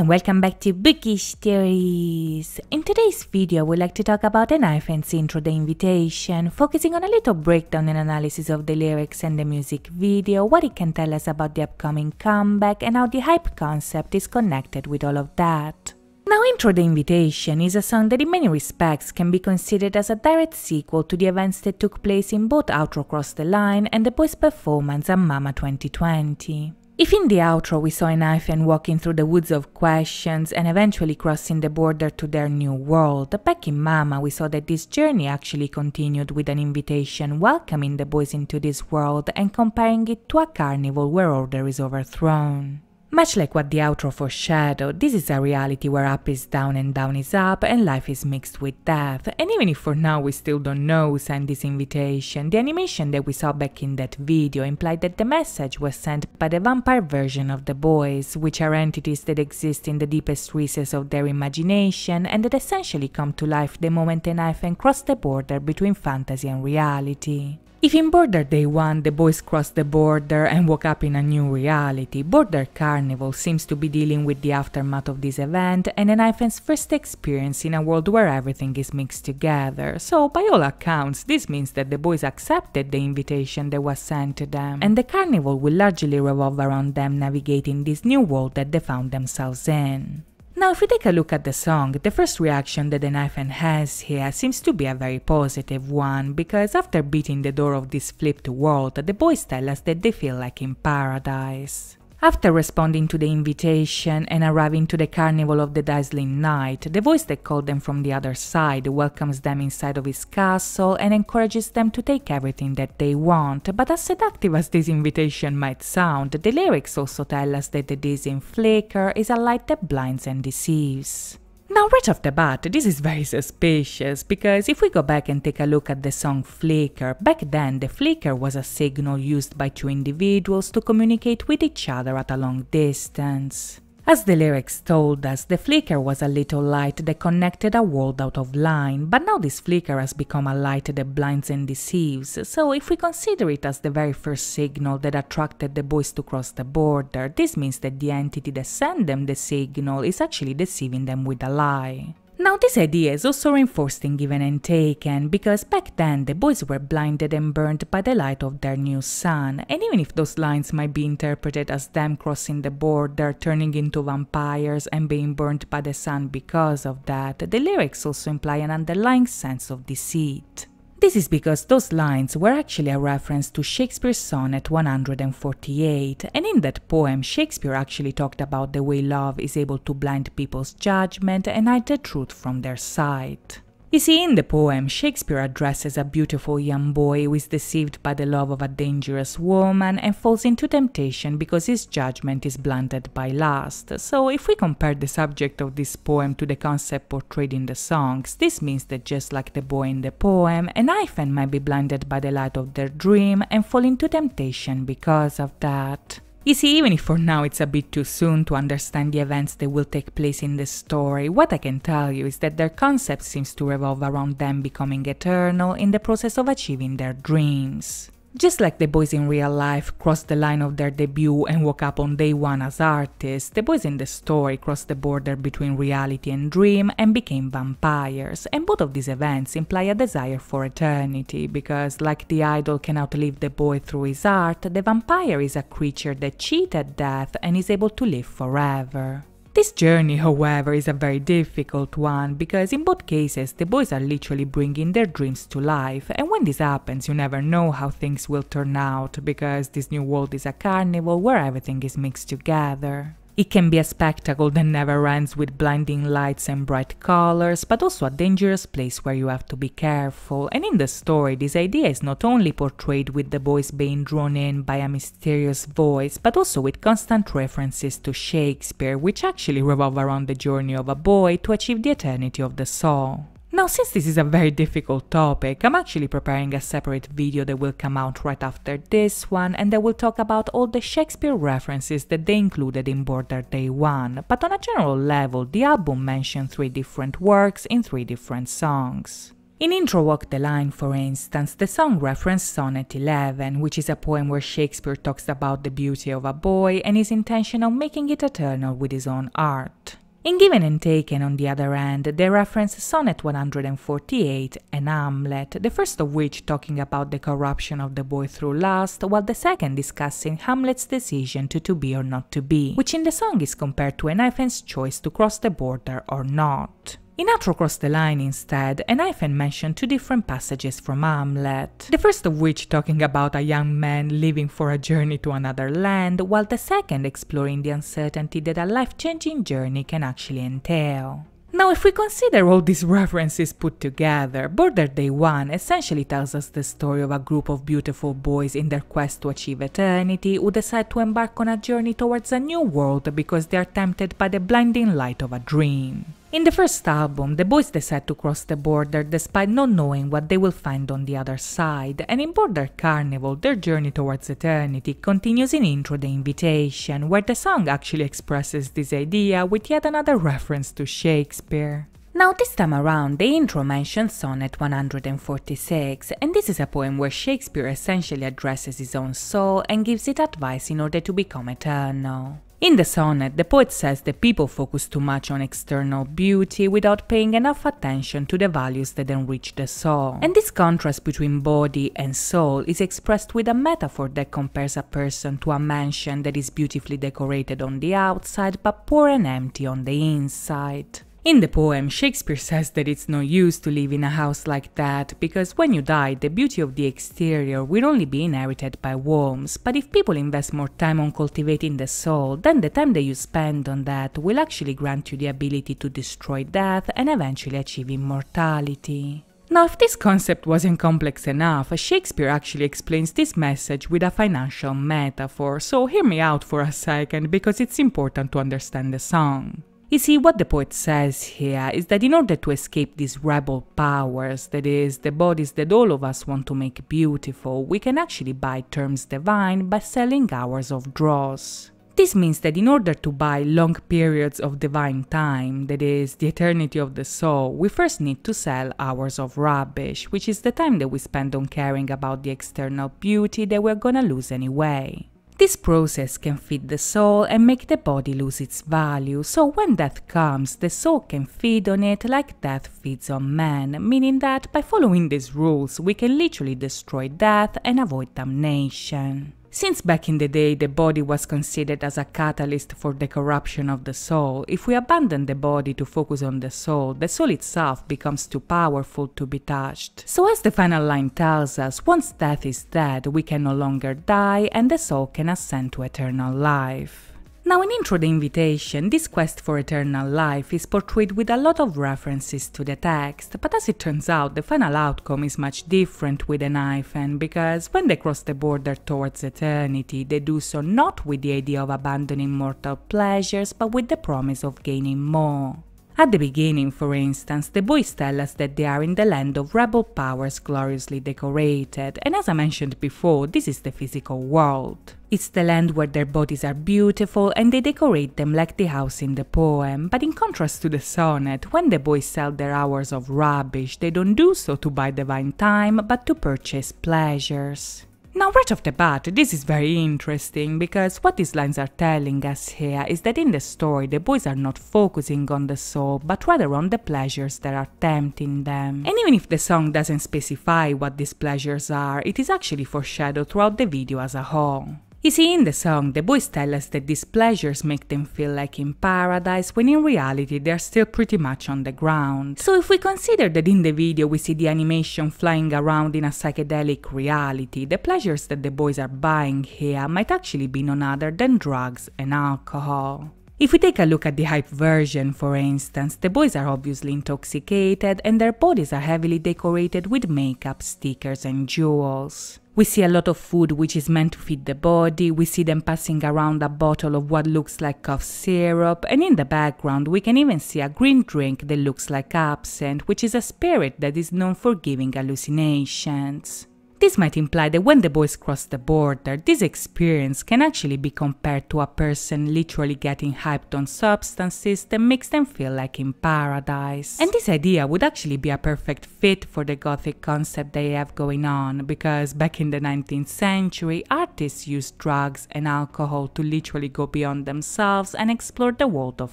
and welcome back to Bookish Theories. In today's video, I would like to talk about ENHYPEN's intro, The Invitation, focusing on a little breakdown and analysis of the lyrics and the music video, what it can tell us about the upcoming comeback, and how the hype concept is connected with all of that. Now, Intro The Invitation is a song that in many respects can be considered as a direct sequel to the events that took place in both Outro Cross the Line and the boys' performance at Mama 2020. If in the outro we saw ENHYPEN walking through the woods of questions and eventually crossing the border to their new world, back in Mama we saw that this journey actually continued with an invitation welcoming the boys into this world and comparing it to a carnival where order is overthrown. Much like what the outro foreshadowed, this is a reality where up is down and down is up and life is mixed with death, and even if for now we still don't know who sent this invitation, the animation that we saw back in that video implied that the message was sent by the vampire version of the boys, which are entities that exist in the deepest recesses of their imagination and that essentially come to life the moment ENHYPEN cross the border between fantasy and reality. If in Border Day 1 the boys crossed the border and woke up in a new reality, Border Carnival seems to be dealing with the aftermath of this event and ENHYPEN's first experience in a world where everything is mixed together. So by all accounts, this means that the boys accepted the invitation that was sent to them, and the carnival will largely revolve around them navigating this new world that they found themselves in. Now, if we take a look at the song, the first reaction that ENHYPEN has here seems to be a very positive one, because after beating the door of this flipped world, the boys tell us that they feel like in paradise. After responding to the invitation and arriving to the carnival of the dazzling night, the voice that called them from the other side welcomes them inside of his castle and encourages them to take everything that they want, but as seductive as this invitation might sound, the lyrics also tell us that the dizzying flicker is a light that blinds and deceives. Now, right off the bat, this is very suspicious, because if we go back and take a look at the song Flicker, back then the flicker was a signal used by two individuals to communicate with each other at a long distance. As the lyrics told us, the flicker was a little light that connected a world out of line, but now this flicker has become a light that blinds and deceives, so if we consider it as the very first signal that attracted the boys to cross the border, this means that the entity that sent them the signal is actually deceiving them with a lie. Now, this idea is also reinforced in Given and Taken, because back then the boys were blinded and burned by the light of their new sun, and even if those lines might be interpreted as them crossing the border, turning into vampires and being burned by the sun because of that, the lyrics also imply an underlying sense of deceit. This is because those lines were actually a reference to Shakespeare's sonnet 148, and in that poem Shakespeare actually talked about the way love is able to blind people's judgment and hide the truth from their sight. You see, in the poem, Shakespeare addresses a beautiful young boy who is deceived by the love of a dangerous woman and falls into temptation because his judgment is blinded by lust. So if we compare the subject of this poem to the concept portrayed in the songs, this means that just like the boy in the poem, ENHYPEN might be blinded by the light of their dream and fall into temptation because of that. You see, even if for now it's a bit too soon to understand the events that will take place in the story, what I can tell you is that their concept seems to revolve around them becoming eternal in the process of achieving their dreams. Just like the boys in real life crossed the line of their debut and woke up on day 1 as artists, the boys in the story crossed the border between reality and dream and became vampires, and both of these events imply a desire for eternity, because like the idol can outlive the boy through his art, the vampire is a creature that cheated death and is able to live forever. This journey, however, is a very difficult one, because in both cases the boys are literally bringing their dreams to life, and when this happens you never know how things will turn out, because this new world is a carnival where everything is mixed together. It can be a spectacle that never ends with blinding lights and bright colors, but also a dangerous place where you have to be careful, and in the story this idea is not only portrayed with the boys being drawn in by a mysterious voice, but also with constant references to Shakespeare, which actually revolve around the journey of a boy to achieve the eternity of the soul. Now, since this is a very difficult topic, I'm actually preparing a separate video that will come out right after this one, and that will talk about all the Shakespeare references that they included in Border Day 1, but on a general level, the album mentioned 3 different works in 3 different songs. In Intro Walk the Line, for instance, the song referenced Sonnet 11, which is a poem where Shakespeare talks about the beauty of a boy and his intention of making it eternal with his own art. In Given and Taken, on the other hand, they reference Sonnet 148 and Hamlet, the first of which talking about the corruption of the boy through lust, while the second discussing Hamlet's decision to be or not to be, which in the song is compared to ENHYPEN's choice to cross the border or not. In Outro Cross the Line, instead, ENHYPEN mentioned two different passages from Hamlet, the first of which talking about a young man leaving for a journey to another land, while the second exploring the uncertainty that a life-changing journey can actually entail. Now, if we consider all these references put together, Border Day 1 essentially tells us the story of a group of beautiful boys in their quest to achieve eternity who decide to embark on a journey towards a new world because they are tempted by the blinding light of a dream. In the first album, the boys decide to cross the border despite not knowing what they will find on the other side, and in Border Carnival, their journey towards eternity continues in Intro the Invitation, where the song actually expresses this idea with yet another reference to Shakespeare. Now, this time around, the intro mentions Sonnet 146, and this is a poem where Shakespeare essentially addresses his own soul and gives it advice in order to become eternal. In the sonnet, the poet says that people focus too much on external beauty without paying enough attention to the values that enrich the soul. And this contrast between body and soul is expressed with a metaphor that compares a person to a mansion that is beautifully decorated on the outside but poor and empty on the inside. In the poem, Shakespeare says that it's no use to live in a house like that, because when you die, the beauty of the exterior will only be inherited by worms, but if people invest more time on cultivating the soul, then the time that you spend on that will actually grant you the ability to destroy death and eventually achieve immortality. Now, if this concept wasn't complex enough, Shakespeare actually explains this message with a financial metaphor, so hear me out for a second because it's important to understand the song. You see, what the poet says here is that in order to escape these rebel powers, that is, the bodies that all of us want to make beautiful, we can actually buy terms divine by selling hours of dross. This means that in order to buy long periods of divine time, that is, the eternity of the soul, we first need to sell hours of rubbish, which is the time that we spend on caring about the external beauty that we're gonna lose anyway. This process can feed the soul and make the body lose its value, so when death comes, the soul can feed on it like death feeds on man, meaning that by following these rules, we can literally destroy death and avoid damnation. Since back in the day the body was considered as a catalyst for the corruption of the soul, if we abandon the body to focus on the soul itself becomes too powerful to be touched. So as the final line tells us, once death is dead, we can no longer die and the soul can ascend to eternal life. Now, in Intro the Invitation, this quest for eternal life is portrayed with a lot of references to the text, but as it turns out, the final outcome is much different with ENHYPEN, because when they cross the border towards eternity, they do so not with the idea of abandoning mortal pleasures, but with the promise of gaining more. At the beginning, for instance, the boys tell us that they are in the land of rebel powers gloriously decorated, and as I mentioned before, this is the physical world. It's the land where their bodies are beautiful and they decorate them like the house in the poem, but in contrast to the sonnet, when the boys sell their hours of rubbish, they don't do so to buy divine time, but to purchase pleasures. Now, right off the bat, this is very interesting, because what these lines are telling us here is that in the story, the boys are not focusing on the soul, but rather on the pleasures that are tempting them. And even if the song doesn't specify what these pleasures are, it is actually foreshadowed throughout the video as a whole. You see, in the song, the boys tell us that these pleasures make them feel like in paradise, when in reality they are still pretty much on the ground. So if we consider that in the video we see the animation flying around in a psychedelic reality, the pleasures that the boys are buying here might actually be none other than drugs and alcohol. If we take a look at the hype version, for instance, the boys are obviously intoxicated and their bodies are heavily decorated with makeup, stickers and jewels. We see a lot of food which is meant to feed the body, we see them passing around a bottle of what looks like cough syrup, and in the background we can even see a green drink that looks like absinthe, which is a spirit that is known for giving hallucinations. This might imply that when the boys cross the border, this experience can actually be compared to a person literally getting hyped on substances that makes them feel like in paradise. And this idea would actually be a perfect fit for the gothic concept they have going on, because back in the 19th century, artists used drugs and alcohol to literally go beyond themselves and explore the world of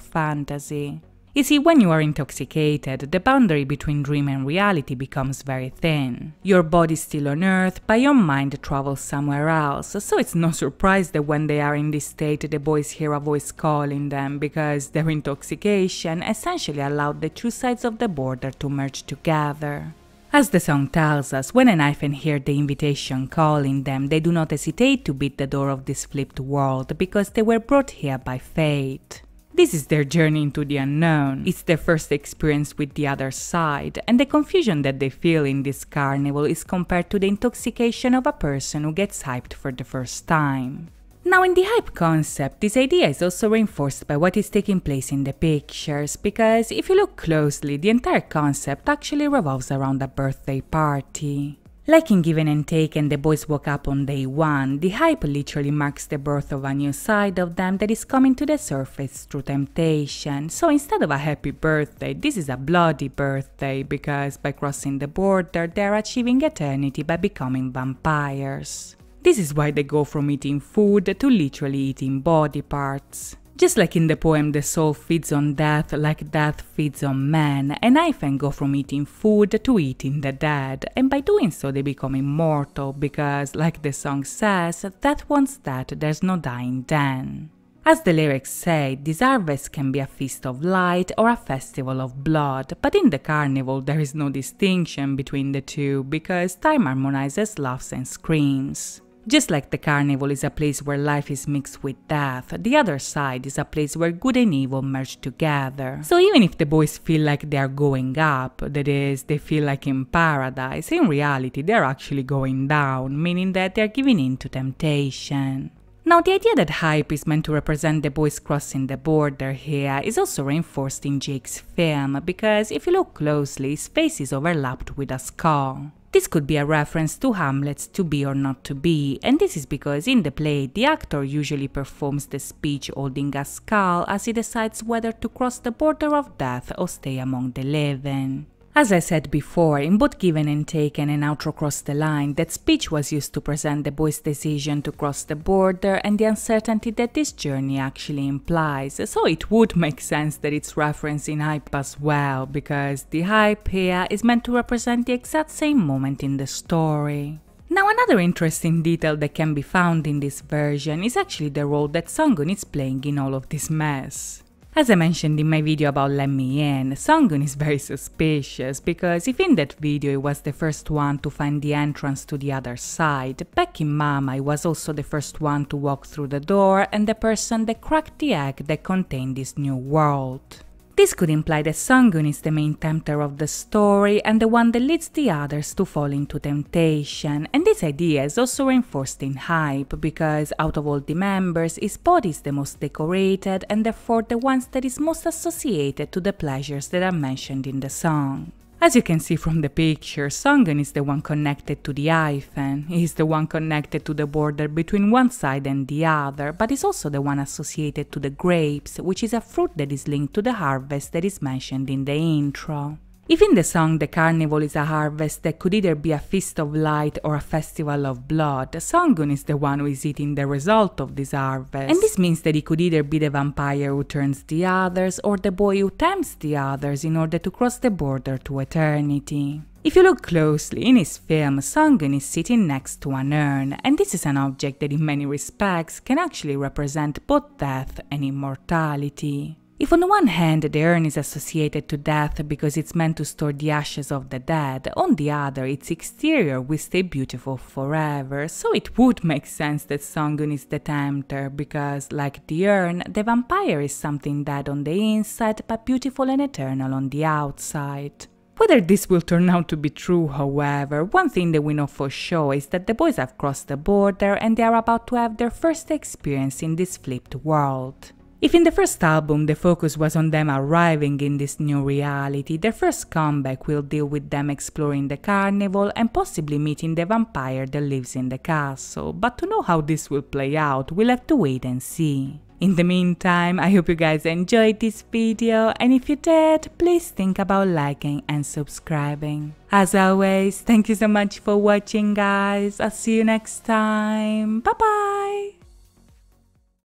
fantasy. You see, when you are intoxicated, the boundary between dream and reality becomes very thin. Your body's still on Earth, but your mind travels somewhere else, so it's no surprise that when they are in this state, the boys hear a voice calling them, because their intoxication essentially allowed the two sides of the border to merge together. As the song tells us, when ENHYPEN hear the invitation calling them, they do not hesitate to beat the door of this flipped world, because they were brought here by fate. This is their journey into the unknown, it's their first experience with the other side, and the confusion that they feel in this carnival is compared to the intoxication of a person who gets hyped for the first time. Now, in the hype concept, this idea is also reinforced by what is taking place in the pictures, because if you look closely, the entire concept actually revolves around a birthday party. Like in Given and Taken, the boys woke up on day 1, the hype literally marks the birth of a new side of them that is coming to the surface through temptation. So instead of a happy birthday, this is a bloody birthday, because by crossing the border, they are achieving eternity by becoming vampires. This is why they go from eating food to literally eating body parts. Just like in the poem The Soul Feeds on Death like Death Feeds on Man, ENHYPEN go from eating food to eating the dead, and by doing so they become immortal, because, like the song says, death wants that, there's no dying then. As the lyrics say, this harvest can be a feast of light or a festival of blood, but in the carnival there is no distinction between the two, because time harmonizes laughs and screams. Just like the carnival is a place where life is mixed with death, the other side is a place where good and evil merge together. So even if the boys feel like they are going up, that is, they feel like in paradise, in reality they are actually going down, meaning that they are giving in to temptation. Now, the idea that hype is meant to represent the boys crossing the border here is also reinforced in Jake's film, because if you look closely, his face is overlapped with a skull. This could be a reference to Hamlet's To Be or Not to Be, and this is because in the play, the actor usually performs the speech holding a skull as he decides whether to cross the border of death or stay among the living. As I said before, in both Given and Taken and Outro Cross the Line, that speech was used to present the boys' decision to cross the border and the uncertainty that this journey actually implies, so it would make sense that it's referenced in hype as well, because the hype here is meant to represent the exact same moment in the story. Now, another interesting detail that can be found in this version is actually the role that Sunghoon is playing in all of this mess. As I mentioned in my video about Let Me In, Sunghoon is very suspicious, because if in that video he was the first one to find the entrance to the other side, back in Mama he was also the first one to walk through the door and the person that cracked the egg that contained this new world. This could imply that Sunghoon is the main tempter of the story and the one that leads the others to fall into temptation, and this idea is also reinforced in hype, because out of all the members, his body is the most decorated and therefore the one that is most associated to the pleasures that are mentioned in the song. As you can see from the picture, Sunghoon is the one connected to the hyphen, he is the one connected to the border between one side and the other, but is also the one associated to the grapes, which is a fruit that is linked to the harvest that is mentioned in the intro. If in the song the carnival is a harvest that could either be a feast of light or a festival of blood, Sunghoon is the one who is eating the result of this harvest. And this means that he could either be the vampire who turns the others or the boy who tempts the others in order to cross the border to eternity. If you look closely, in his film, Sunghoon is sitting next to an urn, and this is an object that in many respects can actually represent both death and immortality. If on the one hand the urn is associated to death because it's meant to store the ashes of the dead, on the other its exterior will stay beautiful forever, so it would make sense that Sunghoon is the tempter, because like the urn, the vampire is something dead on the inside but beautiful and eternal on the outside. Whether this will turn out to be true, however, one thing that we know for sure is that the boys have crossed the border and they are about to have their first experience in this flipped world. If in the first album the focus was on them arriving in this new reality, their first comeback will deal with them exploring the carnival and possibly meeting the vampire that lives in the castle, but to know how this will play out, we'll have to wait and see. In the meantime, I hope you guys enjoyed this video, and if you did, please think about liking and subscribing. As always, thank you so much for watching guys, I'll see you next time, bye bye!